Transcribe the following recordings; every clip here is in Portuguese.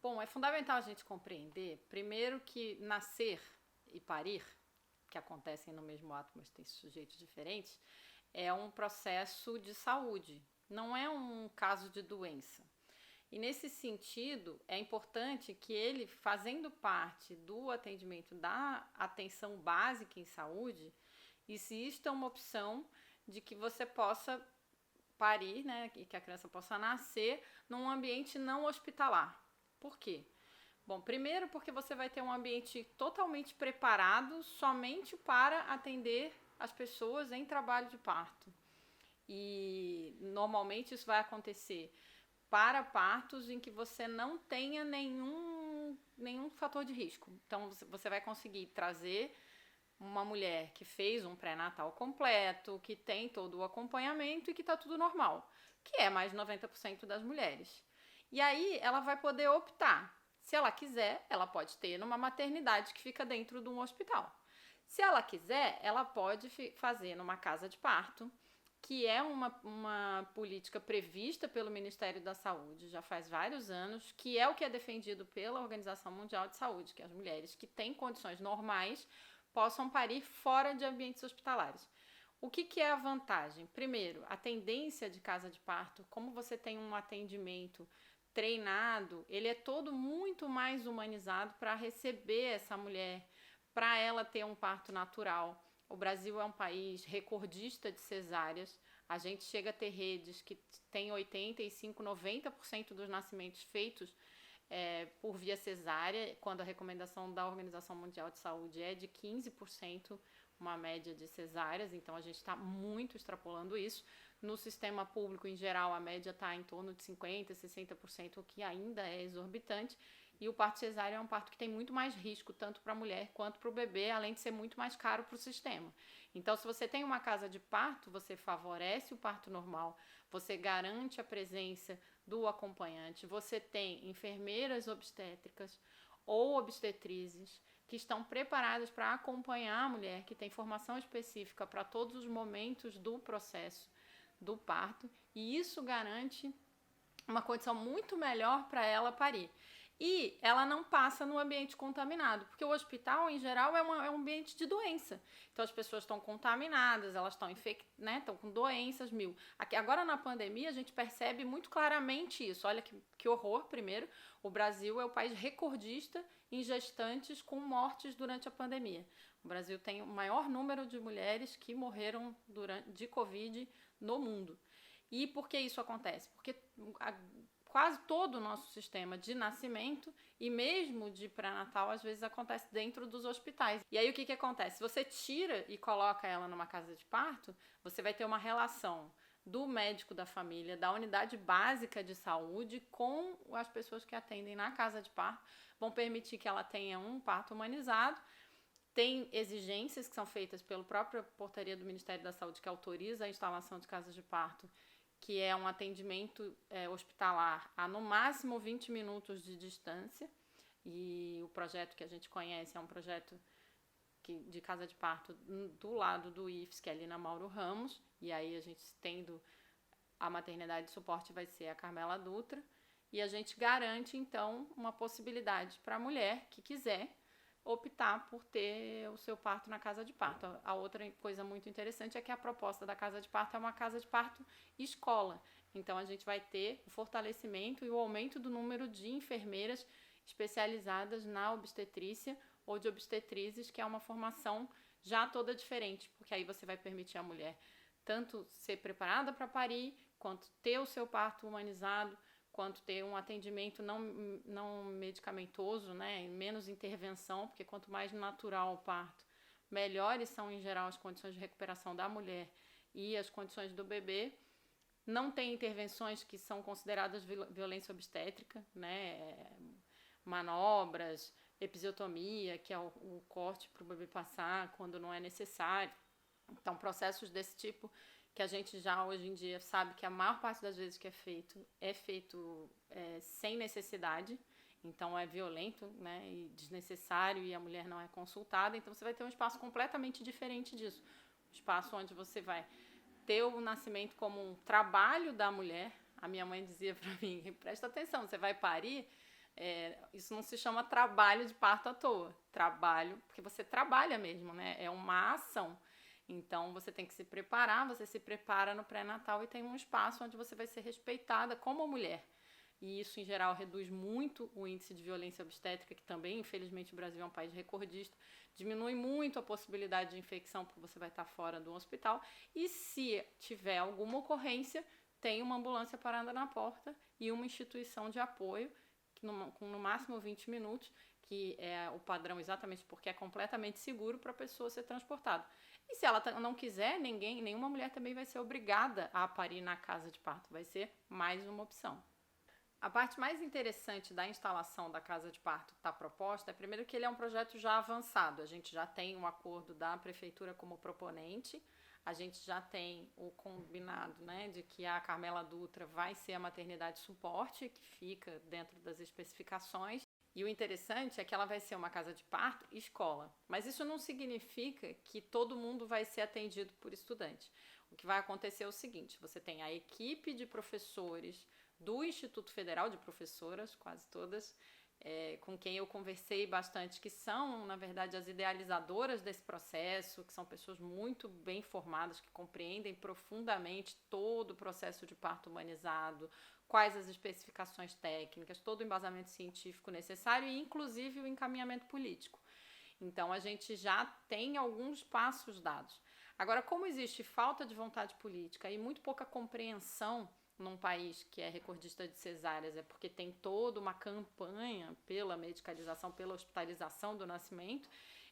Bom, é fundamental a gente compreender, primeiro, que nascer e parir, que acontecem no mesmo ato, mas tem sujeitos diferentes, é um processo de saúde, não é um caso de doença. E nesse sentido, é importante que ele, fazendo parte do atendimento da atenção básica em saúde, exista uma opção de que você possa parir, né, e que a criança possa nascer num ambiente não hospitalar. Por quê? Bom, primeiro porque você vai ter um ambiente totalmente preparado somente para atender as pessoas em trabalho de parto. E normalmente isso vai acontecer para partos em que você não tenha nenhum fator de risco. Então você vai conseguir trazer uma mulher que fez um pré-natal completo, que tem todo o acompanhamento e que está tudo normal, que é mais de 90% das mulheres. E aí ela vai poder optar. Se ela quiser, ela pode ter numa maternidade que fica dentro de um hospital. Se ela quiser, ela pode fazer numa casa de parto, que é uma política prevista pelo Ministério da Saúde já faz vários anos, que é o que é defendido pela Organização Mundial de Saúde, que as mulheres que têm condições normais possam parir fora de ambientes hospitalares. O que é a vantagem? Primeiro, a tendência de casa de parto, como você tem um atendimento treinado, ele é todo muito mais humanizado para receber essa mulher, para ela ter um parto natural. O Brasil é um país recordista de cesáreas. A gente chega a ter redes que tem 85, 90% dos nascimentos feitos por via cesárea, quando a recomendação da Organização Mundial de Saúde é de 15%, uma média de cesáreas, então a gente está muito extrapolando isso. No sistema público, em geral, a média está em torno de 50%, 60%, o que ainda é exorbitante. E o parto cesáreo é um parto que tem muito mais risco, tanto para a mulher quanto para o bebê, além de ser muito mais caro para o sistema. Então, se você tem uma casa de parto, você favorece o parto normal, você garante a presença do acompanhante, você tem enfermeiras obstétricas ou obstetrizes que estão preparadas para acompanhar a mulher, que tem formação específica para todos os momentos do processo do parto, e isso garante uma condição muito melhor para ela parir. E ela não passa no ambiente contaminado, porque o hospital, em geral, é um ambiente de doença. Então, as pessoas estão contaminadas, elas estão né, estão com doenças mil. Agora, na pandemia, a gente percebe muito claramente isso. Olha que horror, primeiro. O Brasil é o país recordista em gestantes com mortes durante a pandemia. O Brasil tem o maior número de mulheres que morreram de Covid no mundo. E por que isso acontece? Porque quase todo o nosso sistema de nascimento e mesmo de pré-natal às vezes acontece dentro dos hospitais. E aí o que acontece? Se você tira e coloca ela numa casa de parto, você vai ter uma relação do médico da família, da unidade básica de saúde com as pessoas que atendem na casa de parto, vão permitir que ela tenha um parto humanizado. Tem exigências que são feitas pela própria portaria do Ministério da Saúde que autoriza a instalação de casas de parto, que é um atendimento hospitalar a no máximo 20 minutos de distância. E o projeto que a gente conhece é um projeto de casa de parto do lado do IFES, que é ali na Mauro Ramos. E aí a gente tendo a maternidade de suporte vai ser a Carmela Dutra. E a gente garante, então, uma possibilidade para a mulher que quiser optar por ter o seu parto na casa de parto. A outra coisa muito interessante é que a proposta da casa de parto é uma casa de parto escola. Então, a gente vai ter o fortalecimento e o aumento do número de enfermeiras especializadas na obstetrícia ou de obstetrizes, que é uma formação já toda diferente, porque aí você vai permitir à mulher tanto ser preparada para parir, quanto ter o seu parto humanizado, quanto ter um atendimento não medicamentoso, né, menos intervenção, porque quanto mais natural o parto, melhores são, em geral, as condições de recuperação da mulher e as condições do bebê. Não tem intervenções que são consideradas violência obstétrica, né, manobras, episiotomia, que é o corte para o bebê passar quando não é necessário. Então, processos desse tipo que a gente já hoje em dia sabe que a maior parte das vezes que é feito sem necessidade, então é violento, né, e desnecessário, e a mulher não é consultada. Então você vai ter um espaço completamente diferente disso, um espaço onde você vai ter o nascimento como um trabalho da mulher. A minha mãe dizia para mim, presta atenção, você vai parir, Isso não se chama trabalho de parto à toa. Trabalho, porque você trabalha mesmo, né? É uma ação. Então, você tem que se preparar, você se prepara no pré-natal e tem um espaço onde você vai ser respeitada como mulher. E isso, em geral, reduz muito o índice de violência obstétrica, que também, infelizmente, o Brasil é um país recordista. Diminui muito a possibilidade de infecção, porque você vai estar fora do hospital. E se tiver alguma ocorrência, tem uma ambulância parada na porta e uma instituição de apoio, com no máximo 20 minutos, que é o padrão exatamente porque é completamente seguro para a pessoa ser transportada. E se ela não quiser, nenhuma mulher também vai ser obrigada a parir na casa de parto. Vai ser mais uma opção. A parte mais interessante da instalação da casa de parto que está proposta é, primeiro, que ele é um projeto já avançado. A gente já tem um acordo da prefeitura como proponente, a gente já tem o combinado, né, de que a Carmela Dutra vai ser a maternidade suporte, que fica dentro das especificações. E o interessante é que ela vai ser uma casa de parto e escola. Mas isso não significa que todo mundo vai ser atendido por estudante. O que vai acontecer é o seguinte: você tem a equipe de professores do Instituto Federal de Professoras, quase todas, com quem eu conversei bastante, que são, na verdade, as idealizadoras desse processo, que são pessoas muito bem formadas, que compreendem profundamente todo o processo de parto humanizado, quais as especificações técnicas, todo o embasamento científico necessário e, inclusive, o encaminhamento político. Então, a gente já tem alguns passos dados. Agora, como existe falta de vontade política e muito pouca compreensão num país que é recordista de cesáreas, é porque tem toda uma campanha pela medicalização, pela hospitalização do nascimento.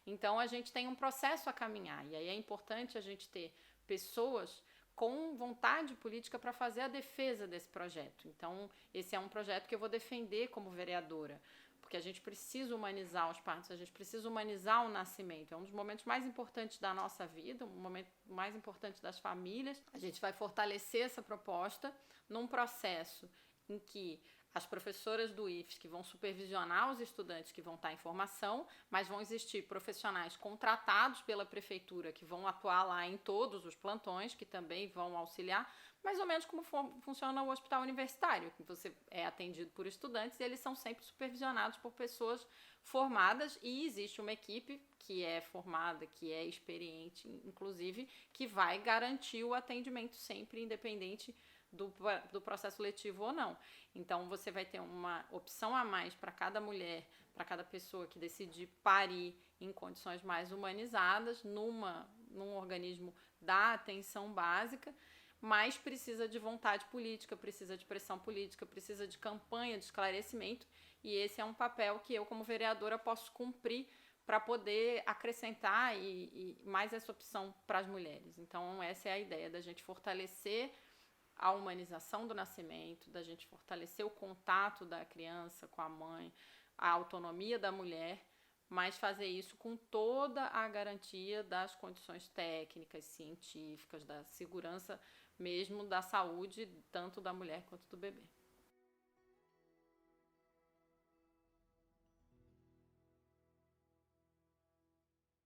Então, a gente tem um processo a caminhar. E aí é importante a gente ter pessoas com vontade política para fazer a defesa desse projeto. Então, esse é um projeto que eu vou defender como vereadora, porque a gente precisa humanizar os partos, a gente precisa humanizar o nascimento. É um dos momentos mais importantes da nossa vida, um momento mais importante das famílias. A gente vai fortalecer essa proposta num processo em que as professoras do IFES, que vão supervisionar os estudantes que vão estar em formação, mas vão existir profissionais contratados pela prefeitura que vão atuar lá em todos os plantões, que também vão auxiliar, mais ou menos como funciona o hospital universitário, que você é atendido por estudantes e eles são sempre supervisionados por pessoas formadas, e existe uma equipe que é formada, que é experiente, inclusive, que vai garantir o atendimento sempre, independente do processo letivo ou não. Então, você vai ter uma opção a mais para cada mulher, para cada pessoa que decidir parir em condições mais humanizadas, num organismo da atenção básica, mas precisa de vontade política, precisa de pressão política, precisa de campanha de esclarecimento, e esse é um papel que eu, como vereadora, posso cumprir para poder acrescentar e mais essa opção para as mulheres. Então, essa é a ideia da gente fortalecer a humanização do nascimento, da gente fortalecer o contato da criança com a mãe, a autonomia da mulher, mas fazer isso com toda a garantia das condições técnicas, científicas, da segurança mesmo da saúde, tanto da mulher quanto do bebê.